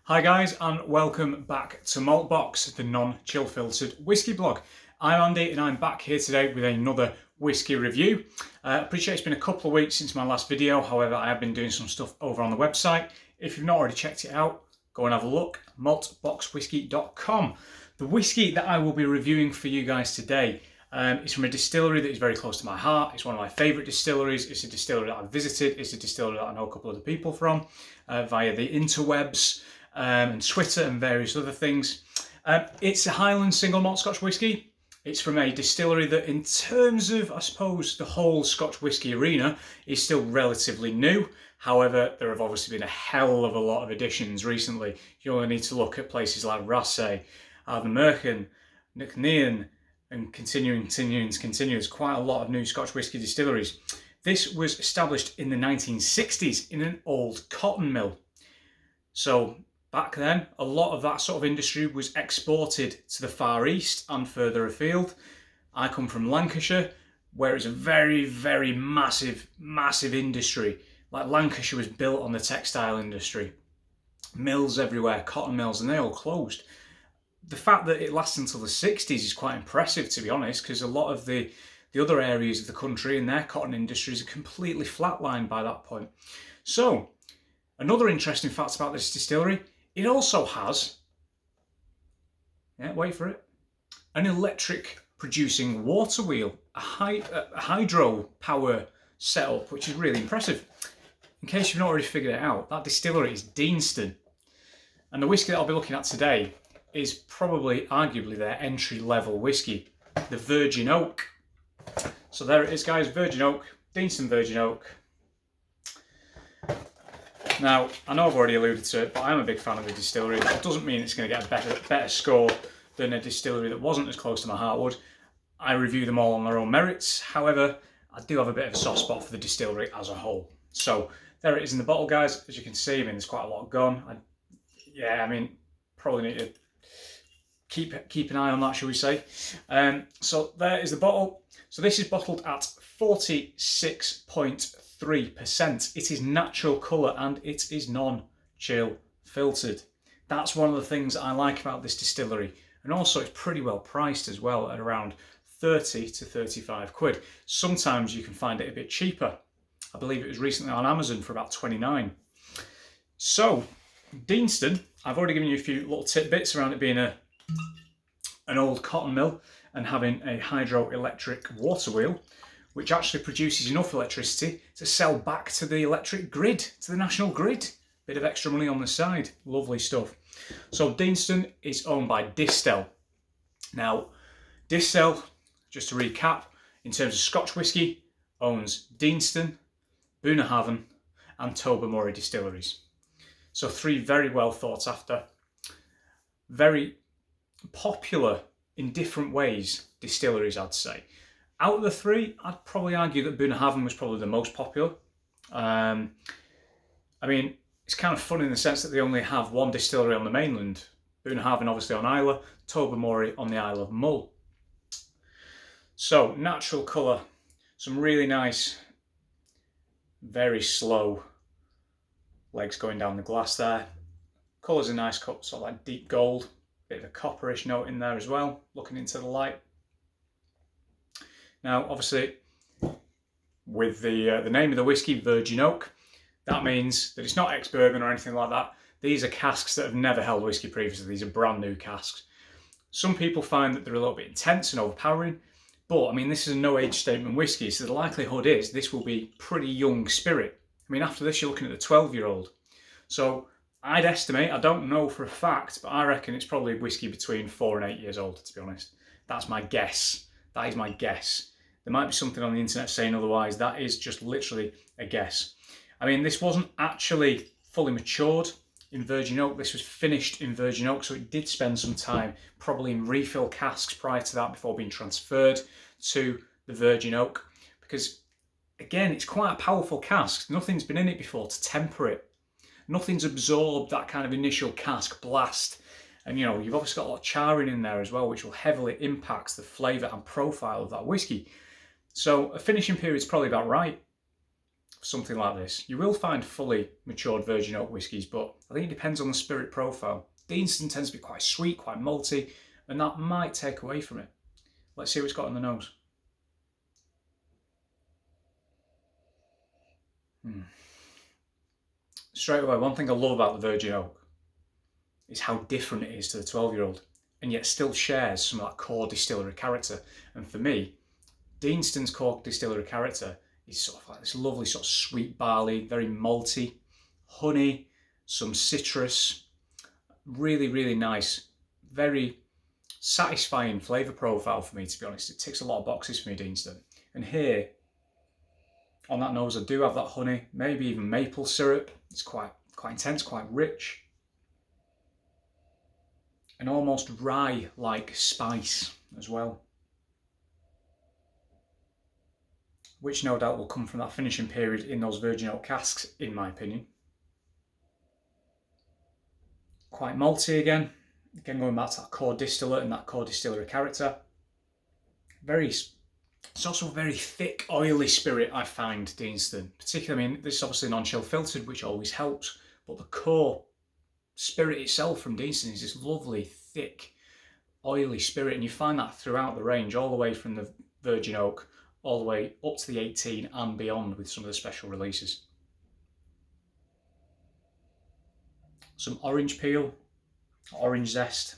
Hi guys, and welcome back to Malt Box, the non-chill filtered whiskey blog. I'm Andy and I'm back here today with another whiskey review. Appreciate it's been a couple of weeks since my last video, however I have been doing some stuff over on the website. If you've not already checked it out, go and have a look, maltboxwhiskey.com. The whiskey that I will be reviewing for you guys today is from a distillery that is very close to my heart. It's one of my favourite distilleries. It's a distillery that I've visited. It's a distillery that I know a couple of other people from via the interwebs. And Twitter and various other things. It's a Highland single malt Scotch whisky. It's from a distillery that, in terms of, I suppose, the whole Scotch whisky arena, is still relatively new. However, there have obviously been a hell of a lot of additions recently. You only need to look at places like Raasay, Ardnamurchan, Nucnean, and continuing. There's quite a lot of new Scotch whisky distilleries. This was established in the 1960s in an old cotton mill. So back then, a lot of that sort of industry was exported to the Far East and further afield. I come from Lancashire, where it's a very, very massive industry. Like, Lancashire was built on the textile industry. Mills everywhere, cotton mills, and they all closed. The fact that it lasts until the 60s is quite impressive, to be honest, because a lot of the other areas of the country and their cotton industries are completely flatlined by that point. So, another interesting fact about this distillery, it also has, wait for it, an electric producing water wheel, a hydro power setup, which is really impressive. In case you've not already figured it out, that distillery is Deanston. And the whiskey that I'll be looking at today is probably, arguably, their entry-level whiskey, the Virgin Oak. So there it is, guys, Virgin Oak, Deanston Virgin Oak. Now, I know I've already alluded to it, but I'm a big fan of the distillery. That doesn't mean it's going to get a better score than a distillery that wasn't as close to my heart would. I review them all on their own merits. However, I do have a bit of a soft spot for the distillery as a whole. So there it is in the bottle, guys. As you can see, there's quite a lot gone. Probably need to keep an eye on that, shall we say. So there is the bottle. So this is bottled at 46.3%. It is natural colour and it is non-chill filtered. That's one of the things I like about this distillery. And also it's pretty well priced as well, at around 30 to 35 quid. Sometimes you can find it a bit cheaper. I believe it was recently on Amazon for about 29. So, Deanston, I've already given you a few little tidbits around it being an old cotton mill and having a hydroelectric water wheel, which actually produces enough electricity to sell back to the electric grid, to the national grid. Bit of extra money on the side. Lovely stuff. So Deanston is owned by Distell. Now, Distell, just to recap, in terms of Scotch whisky, owns Deanston, Bunnahabhain and Tobermory distilleries. So three very well thought after, very popular in different ways distilleries, I'd say. Out of the three, I'd probably argue that Bunnahabhain was probably the most popular. It's kind of fun in the sense that they only have one distillery on the mainland. Bunnahabhain obviously on Islay, Tobermory on the Isle of Mull. So, natural colour, some really nice, very slow legs going down the glass there. Colour's a nice cut, sort of like deep gold, bit of a copperish note in there as well, looking into the light. Now, obviously, with the name of the whiskey, Virgin Oak, that means that it's not ex-bourbon or anything like that. These are casks that have never held whiskey previously. These are brand new casks. Some people find that they're a little bit intense and overpowering, but this is a no age statement whiskey, so the likelihood is this will be pretty young spirit. After this, you're looking at the 12-year-old. So I'd estimate, I don't know for a fact, but I reckon it's probably whiskey between 4 and 8 years old, to be honest. That's my guess. That is my guess. There might be something on the internet saying otherwise. That is just literally a guess. This wasn't actually fully matured in Virgin Oak. This was finished in Virgin Oak, so it did spend some time probably in refill casks prior to that before being transferred to the Virgin Oak. Because, again, it's quite a powerful cask. Nothing's been in it before to temper it. Nothing's absorbed that kind of initial cask blast. And, you've obviously got a lot of charring in there as well, which will heavily impact the flavour and profile of that whiskey. So a finishing period is probably about right. something like this. You will find fully matured virgin oak whiskies, but I think it depends on the spirit profile. Deanston tends to be quite sweet, quite malty, and that might take away from it. Let's see what it's got on the nose. Straight away, one thing I love about the virgin oak is how different it is to the 12-year-old, and yet still shares some of that core distillery character. And for me, Deanston's core distillery character is sort of like this lovely sort of sweet barley, very malty, honey, some citrus, really, really nice, very satisfying flavour profile for me, to be honest. It ticks a lot of boxes for me, Deanston. And here, on that nose, I do have that honey, maybe even maple syrup. It's quite intense, quite rich. And almost rye-like spice as well, which no doubt will come from that finishing period in those virgin oak casks, in my opinion. Quite malty again going back to that core distillate and that core distillery character. It's also a very thick, oily spirit, I find, Deanston. Particularly, I mean, this is obviously non-chill filtered, which always helps, but the core spirit itself from Deanston is this lovely, thick, oily spirit, and you find that throughout the range, all the way from the virgin oak, all the way up to the 18 and beyond with some of the special releases. Some orange peel, orange zest.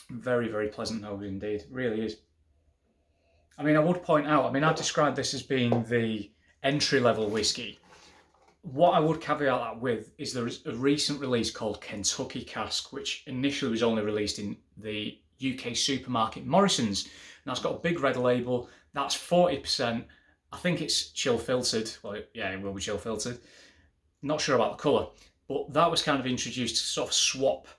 Very, very pleasant nose indeed, it really is. I mean, I would point out, I mean, I've described this as being the entry-level whiskey. What I would caveat that with is there is a recent release called Kentucky Cask, which initially was only released in the UK supermarket Morrison's. Now it's got a big red label, that's 40%. I think it's chill filtered. Well, yeah, it will be chill filtered. Not sure about the colour, but that was kind of introduced to sort of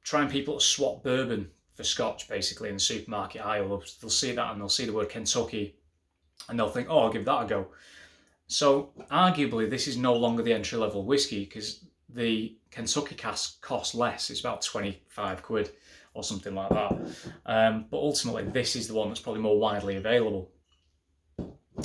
trying people to swap bourbon for Scotch, basically, in the supermarket aisle. They'll see that and they'll see the word Kentucky and they'll think, oh, I'll give that a go. So arguably this is no longer the entry-level whiskey, because the Kentucky cask costs less. It's about 25 quid or something like that. But ultimately this is the one that's probably more widely available.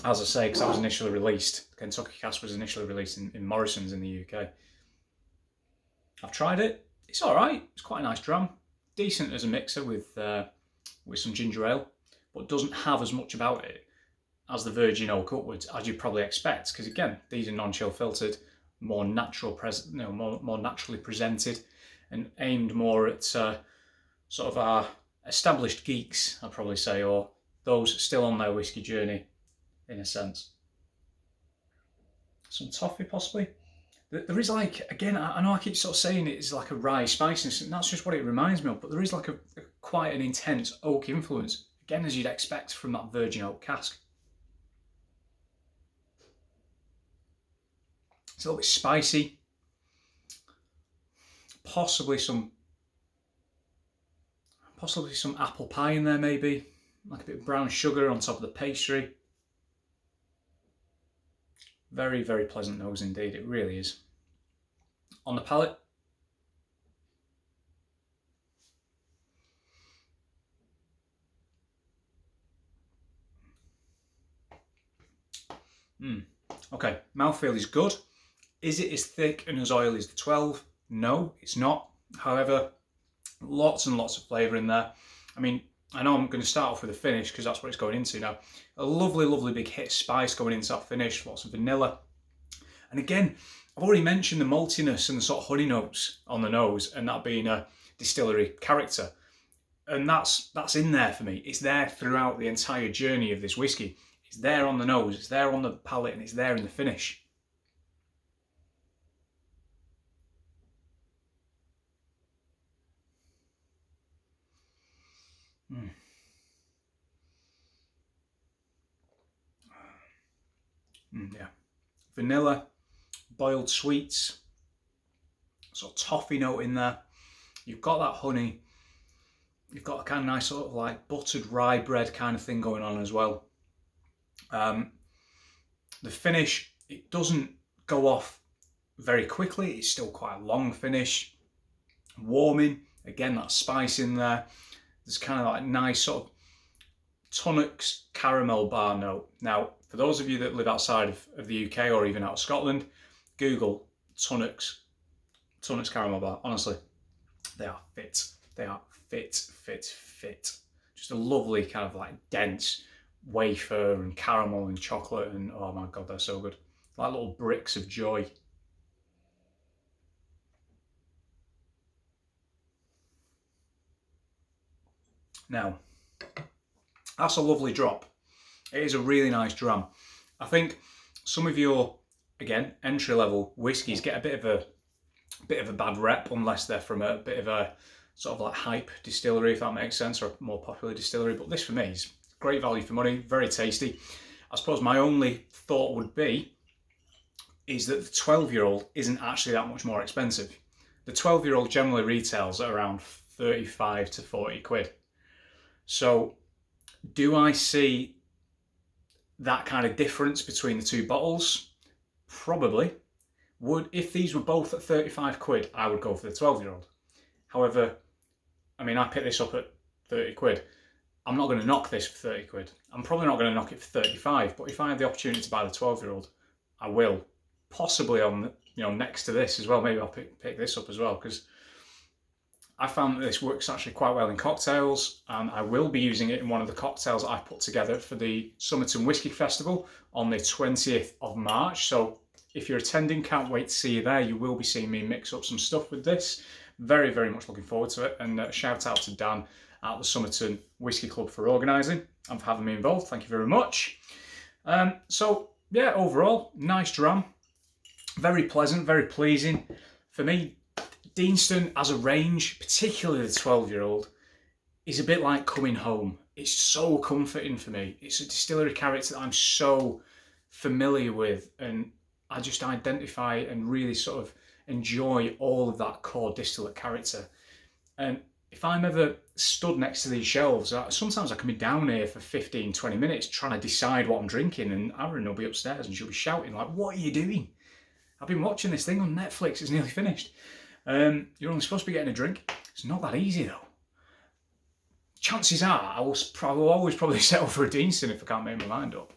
As I say, because that was initially released, the Kentucky cask was initially released in Morrison's in the UK. I've tried it. It's all right. It's quite a nice dram. Decent as a mixer with some ginger ale, but doesn't have as much about it as the virgin oak upwards, as you'd probably expect, because again, these are non-chill filtered, more more naturally presented, and aimed more at sort of our established geeks, I'd probably say, or those still on their whiskey journey, in a sense. Some toffee, possibly. There is, like, again, I know I keep sort of saying it's like a rye spiciness, and that's just what it reminds me of, but there is like a quite an intense oak influence, again, as you'd expect from that virgin oak cask. It's a little bit spicy, possibly some apple pie in there, maybe, like a bit of brown sugar on top of the pastry. Very, very pleasant nose indeed, it really is. On the palate, okay, mouthfeel is good. Is it as thick and as oily as the 12? No, it's not. However, lots and lots of flavour in there. I mean, I know I'm going to start off with a finish because that's what it's going into now. A lovely, lovely big hit of spice going into that finish, lots of vanilla. And again, I've already mentioned the maltiness and the sort of honey notes on the nose, and that being a distillery character. And that's in there for me. It's there throughout the entire journey of this whiskey. It's there on the nose, it's there on the palate, and it's there in the finish. Yeah. Vanilla, boiled sweets, sort of toffee note in there. You've got that honey. You've got a kind of nice sort of like buttered rye bread kind of thing going on as well. The finish, it doesn't go off very quickly. It's still quite a long finish. Warming, again, that spice in there. There's kind of like nice sort of Tunnock's caramel bar note. Now, for those of you that live outside of the UK or even out of Scotland, Google Tunnock's caramel bar. Honestly, they are fit. They are fit. Just a lovely kind of like dense wafer and caramel and chocolate, and oh my God, they're so good. Like little bricks of joy. Now, that's a lovely drop. It is a really nice dram. I think some of your, again, entry-level whiskies get a bit of a bad rep unless they're from a bit of a sort of like hype distillery, if that makes sense, or a more popular distillery. But this for me is great value for money, very tasty. I suppose my only thought would be is that the 12-year-old isn't actually that much more expensive. The 12-year-old generally retails at around 35 to 40 quid. So do I see that kind of difference between the two bottles? Probably. If these were both at 35 quid, I would go for the 12-year-old. However, I mean, I picked this up at 30 quid. I'm not going to knock this for 30 quid. I'm probably not going to knock it for 35, but if I have the opportunity to buy the 12-year-old, I will. Possibly on, next to this as well. Maybe I'll pick this up as well, because I found that this works actually quite well in cocktails, and I will be using it in one of the cocktails that I put together for the Somerton Whisky Festival on the 20th of March. So if you're attending, can't wait to see you there. You will be seeing me mix up some stuff with this. Very, very much looking forward to it. And shout out to Dan at the Somerton Whisky Club for organising and for having me involved. Thank you very much. So yeah, overall, nice dram. Very pleasant, very pleasing. For me, Deanston as a range, particularly the 12-year-old, is a bit like coming home. It's so comforting for me. It's a distillery character that I'm so familiar with, and I just identify and really sort of enjoy all of that core distillate character. And if I'm ever stood next to these shelves, sometimes I can be down here for 15, 20 minutes trying to decide what I'm drinking, and Aaron will be upstairs and she'll be shouting like, "What are you doing? I've been watching this thing on Netflix, it's nearly finished." You're only supposed to be getting a drink. It's not that easy though. Chances are I will always probably settle for a Deanston if I can't make my mind up.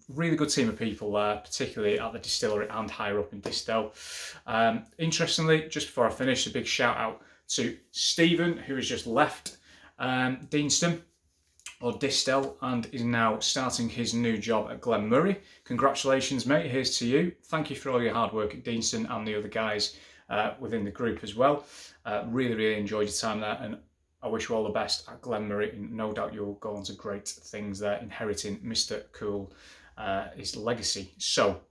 Really good team of people there, particularly at the distillery and higher up in Distel. Interestingly, just before I finish, a big shout out to Stephen, who has just left Deanston or Distel and is now starting his new job at Glenmurray. Congratulations, mate. Here's to you. Thank you for all your hard work at Deanston and the other guys within the group as well. Really, really enjoyed your time there, and I wish you all the best at Glenmurray, and no doubt you'll go on to great things there, inheriting Mr. Cool, his legacy. So,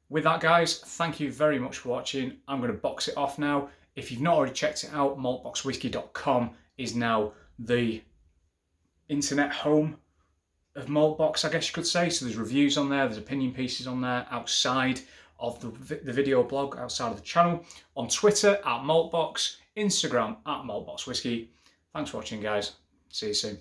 with that, guys, thank you very much for watching. I'm going to box it off now. If you've not already checked it out, maltboxwhisky.com is now the internet home of Maltbox, I guess you could say. So there's reviews on there, there's opinion pieces on there outside of the video blog, outside of the channel. On Twitter at Maltbox, Instagram at Maltboxwhisky. Thanks for watching, guys. See you soon.